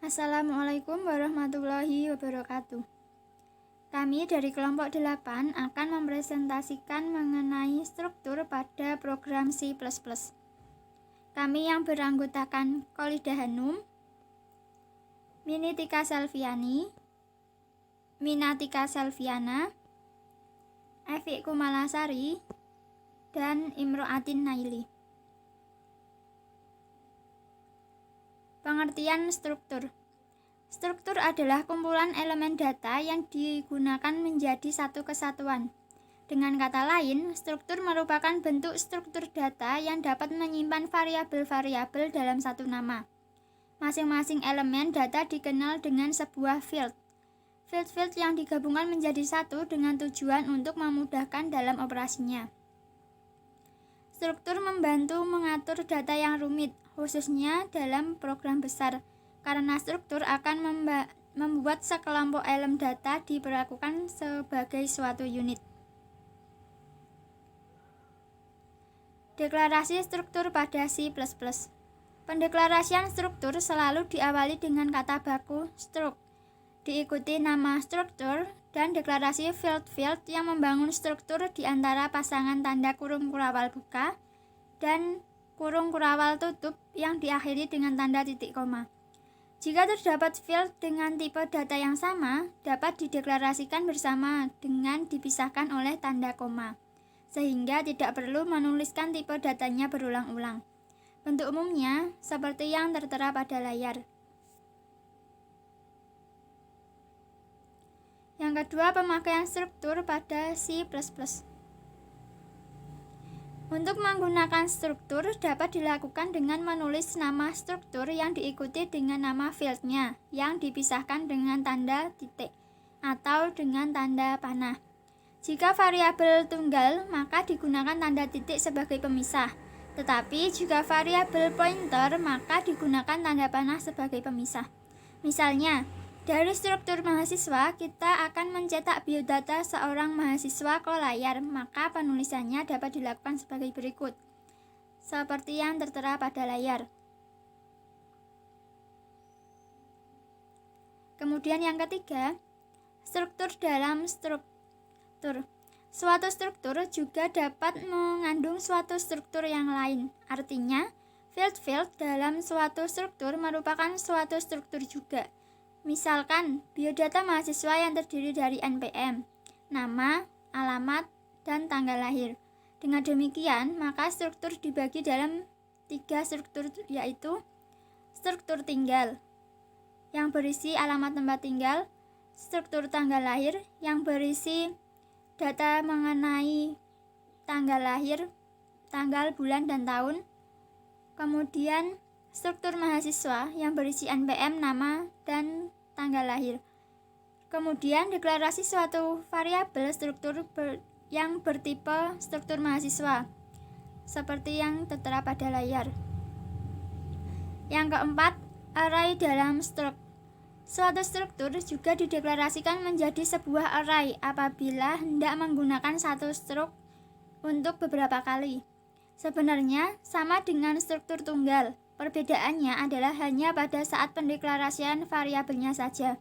Assalamualaikum warahmatullahi wabarakatuh. Kami dari kelompok 8 akan mempresentasikan mengenai struktur pada program C++. Kami yang beranggotakan Kholida Hanum, Minitika Selviani, Minatika Selviana, Evi Kumalasari, dan Imro'atin Naili. Pengertian struktur. Struktur adalah kumpulan elemen data yang digunakan menjadi satu kesatuan. Dengan kata lain, struktur merupakan bentuk struktur data yang dapat menyimpan variabel-variabel dalam satu nama. Masing-masing elemen data dikenal dengan sebuah field. Field-field yang digabungkan menjadi satu dengan tujuan untuk memudahkan dalam operasinya. Struktur membantu mengatur data yang rumit, khususnya dalam program besar, karena struktur akan membuat sekelompok elemen data diperlakukan sebagai suatu unit. Deklarasi struktur pada C++. Pendeklarasian struktur selalu diawali dengan kata baku struct, diikuti nama struktur, dan deklarasi field-field yang membangun struktur di antara pasangan tanda kurung kurawal buka dan kurung kurawal tutup yang diakhiri dengan tanda titik koma. Jika terdapat field dengan tipe data yang sama, dapat dideklarasikan bersama dengan dipisahkan oleh tanda koma, sehingga tidak perlu menuliskan tipe datanya berulang-ulang. Bentuk umumnya seperti yang tertera pada layar. Yang kedua, pemakaian struktur pada C++. Untuk menggunakan struktur dapat dilakukan dengan menulis nama struktur yang diikuti dengan nama fieldnya yang dipisahkan dengan tanda titik atau dengan tanda panah. Jika variabel tunggal, maka digunakan tanda titik sebagai pemisah. Tetapi jika variabel pointer, maka digunakan tanda panah sebagai pemisah. Misalnya, dari struktur mahasiswa, kita akan mencetak biodata seorang mahasiswa ke layar, maka penulisannya dapat dilakukan sebagai berikut, seperti yang tertera pada layar. Kemudian yang ketiga, struktur dalam struktur. Suatu struktur juga dapat mengandung suatu struktur yang lain. Artinya, field-field dalam suatu struktur merupakan suatu struktur juga. Misalkan, biodata mahasiswa yang terdiri dari NPM, nama, alamat, dan tanggal lahir. Dengan demikian, maka struktur dibagi dalam 3 struktur, yaitu struktur tinggal, yang berisi alamat tempat tinggal, struktur tanggal lahir, yang berisi data mengenai tanggal lahir, tanggal, bulan, dan tahun, kemudian struktur mahasiswa yang berisi NPM, nama, dan tanggal lahir. Kemudian deklarasi suatu variabel struktur yang bertipe struktur mahasiswa, seperti yang tertera pada layar. Yang keempat, array dalam struct. Suatu struktur juga dideklarasikan menjadi sebuah array apabila hendak menggunakan satu struct untuk beberapa kali. Sebenarnya sama dengan struktur tunggal. Perbedaannya adalah hanya pada saat pendeklarasian variabelnya saja.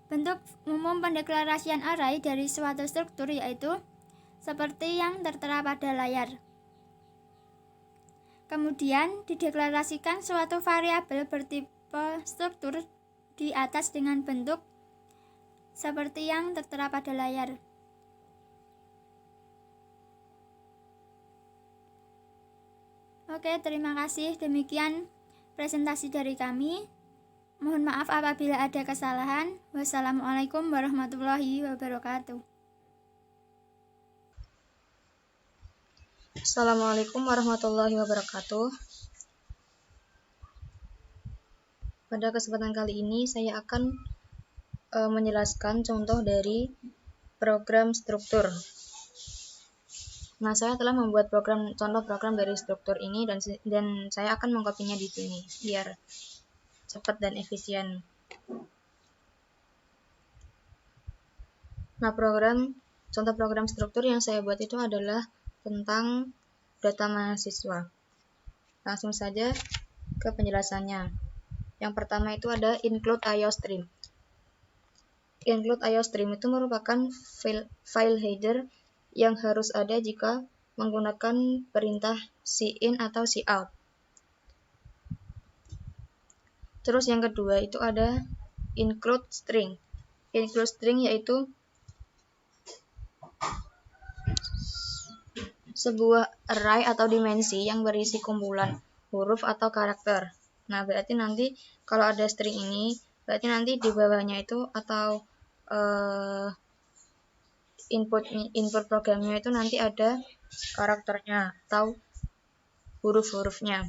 Bentuk umum pendeklarasian array dari suatu struktur yaitu seperti yang tertera pada layar. Kemudian dideklarasikan suatu variabel bertipe struktur di atas dengan bentuk seperti yang tertera pada layar. Oke, terima kasih. Demikian presentasi dari kami. Mohon maaf apabila ada kesalahan. Wassalamualaikum warahmatullahi wabarakatuh. Assalamualaikum warahmatullahi wabarakatuh. Pada kesempatan kali ini saya akan menjelaskan contoh dari program struktur. Nah, saya telah membuat contoh program dari struktur ini dan saya akan mengkopinya di sini biar cepat dan efisien. Nah, contoh program struktur yang saya buat itu adalah tentang data mahasiswa. Langsung saja ke penjelasannya. Yang pertama itu ada include IOStream. Include IOStream itu merupakan file header yang harus ada jika menggunakan perintah cin atau cout. Terus yang kedua itu ada include string. Include string yaitu sebuah array atau dimensi yang berisi kumpulan huruf atau karakter. Nah, berarti nanti kalau ada string ini, berarti nanti di bawahnya itu atau input programnya itu nanti ada karakternya atau huruf-hurufnya.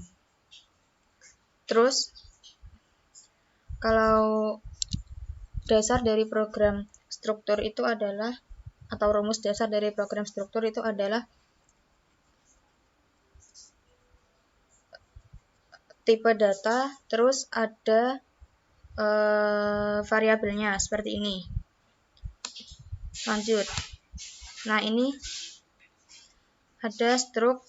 Terus kalau dasar dari program struktur itu adalah, atau rumus dasar dari program struktur itu adalah tipe data, terus ada variabelnya seperti ini. Lanjut. Nah, ini ada struk,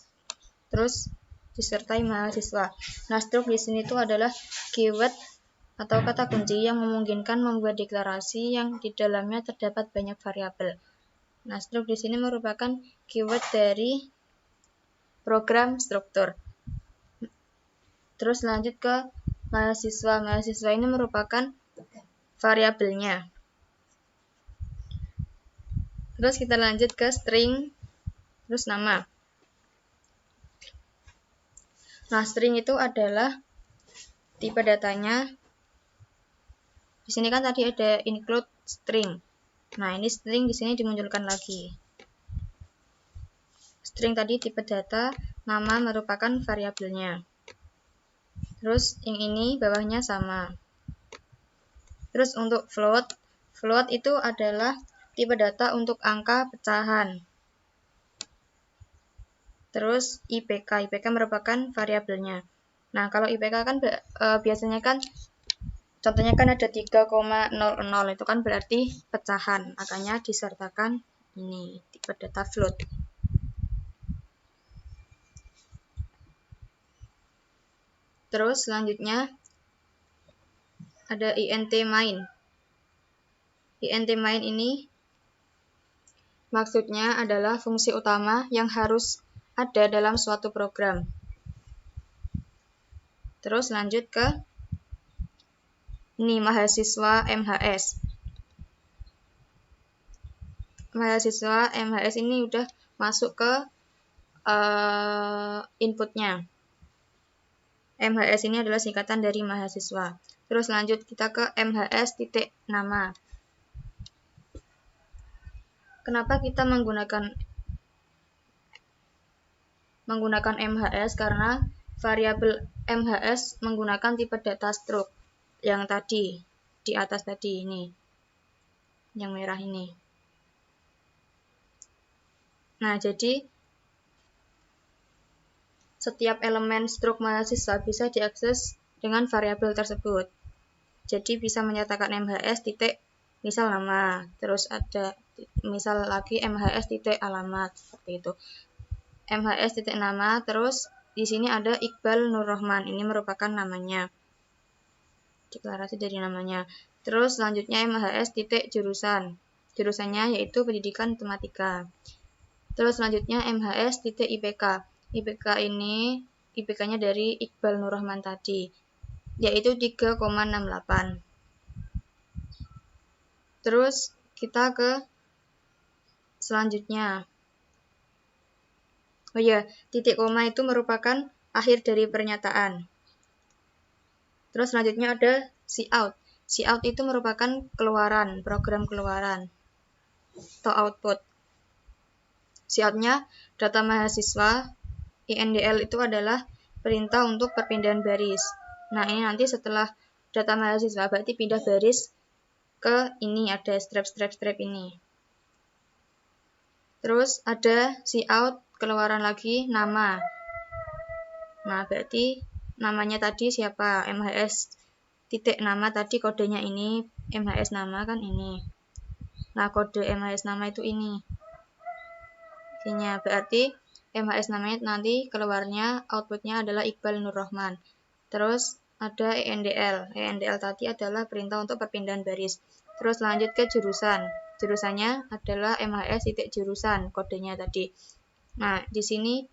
terus disertai mahasiswa. Nah, struk di sini itu adalah keyword atau kata kunci yang memungkinkan membuat deklarasi yang di dalamnya terdapat banyak variabel. Nah, struk di sini merupakan keyword dari program struktur. Terus lanjut ke mahasiswa. Mahasiswa ini merupakan variabelnya. Terus kita lanjut ke string, terus nama. Nah, string itu adalah tipe datanya. Di sini kan tadi ada include string. Nah, ini string di sini dimunculkan lagi. String tadi tipe data, nama merupakan variabelnya. Terus yang ini bawahnya sama. Terus untuk float, float itu adalah tipe data untuk angka pecahan. Terus IPK, IPK merupakan variabelnya. Nah, kalau IPK kan biasanya kan contohnya kan ada 3,00 itu kan berarti pecahan, makanya disertakan ini tipe data float. Terus selanjutnya ada int main. Int main ini maksudnya adalah fungsi utama yang harus ada dalam suatu program. Terus lanjut ke ini mahasiswa MHS. Mahasiswa MHS ini udah masuk ke inputnya. MHS ini adalah singkatan dari mahasiswa. Terus lanjut kita ke MHS titik nama. Kenapa kita menggunakan MHS? Karena variabel MHS menggunakan tipe data struk yang tadi di atas tadi ini, yang merah ini. Nah, jadi setiap elemen struk mahasiswa bisa diakses dengan variabel tersebut. Jadi bisa menyatakan MHS titik misal nama, terus ada misal lagi MHS titik alamat, seperti itu. MHS titik nama, terus di sini ada Iqbal Nur Rahman, ini merupakan namanya, deklarasi dari namanya. Terus selanjutnya MHS titik jurusan, jurusannya yaitu pendidikan matematika. Terus selanjutnya MHS titik IPK. IPK ini IPK-nya dari Iqbal Nur Rahman tadi, yaitu 3,68. Terus kita ke selanjutnya. Oh ya, titik koma itu merupakan akhir dari pernyataan. Terus selanjutnya ada cout. Cout itu merupakan keluaran, program keluaran atau output. Cout-nya data mahasiswa. INDL itu adalah perintah untuk perpindahan baris. Nah, ini nanti setelah data mahasiswa berarti pindah baris ke ini, ada strap ini. Terus ada cout, keluaran lagi nama. Nah, berarti namanya tadi siapa? MHS titik nama tadi kodenya ini, MHS nama kan ini. Nah, kode MHS nama itu ini. Intinya berarti MHS namanya nanti keluarnya outputnya adalah Iqbal Nur Rahman. Terus ada ENDL. ENDL tadi adalah perintah untuk perpindahan baris. Terus lanjut ke jurusan. Jurusannya adalah MHS titik jurusan, kodenya tadi. Nah, di sini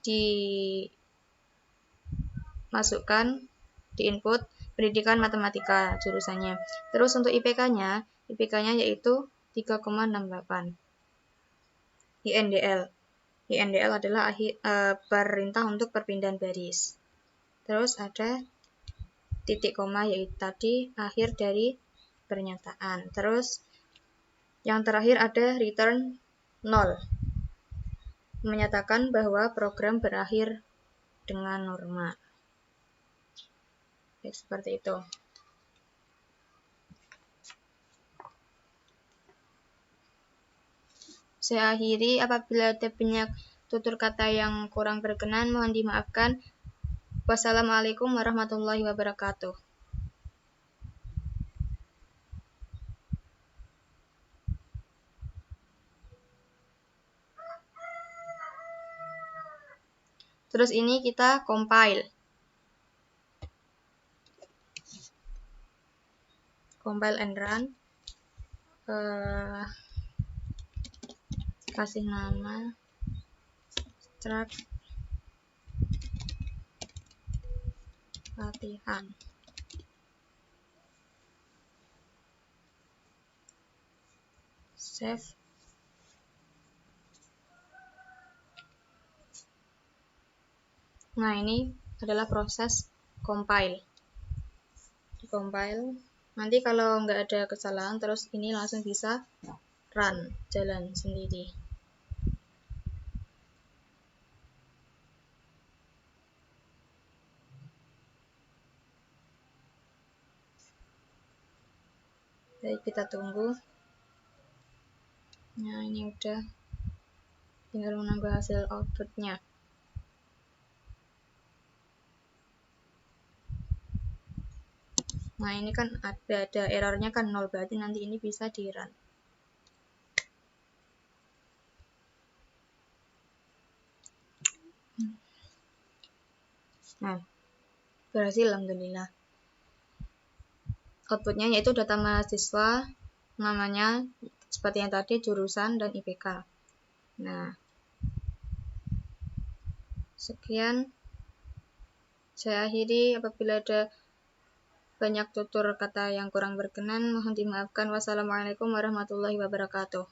dimasukkan, diinput pendidikan matematika jurusannya. Terus untuk IPK-nya yaitu 3,68. INDL. INDL adalah perintah untuk perpindahan baris. Terus ada titik koma, yaitu tadi akhir dari pernyataan. Terus yang terakhir ada return 0. Menyatakan bahwa program berakhir dengan normal. Ya, seperti itu. Saya akhiri, apabila ada banyak tutur kata yang kurang berkenan, mohon dimaafkan. Wassalamualaikum warahmatullahi wabarakatuh. Terus ini kita compile. Compile and run. Kasih nama struct latihan. Save. Nah, ini adalah proses compile. Compile. Nanti kalau nggak ada kesalahan, terus ini langsung bisa run, jalan sendiri. Baik, kita tunggu. Nah, ini udah, tinggal menunggu hasil outputnya. Nah, ini kan ada errornya kan 0, berarti nanti ini bisa di run. Nah, berhasil alhamdulillah. Outputnya yaitu data mahasiswa, namanya seperti yang tadi, jurusan dan IPK. Nah, sekian. Saya akhiri, apabila ada banyak tutur kata yang kurang berkenan, mohon dimaafkan. Wassalamualaikum warahmatullahi wabarakatuh.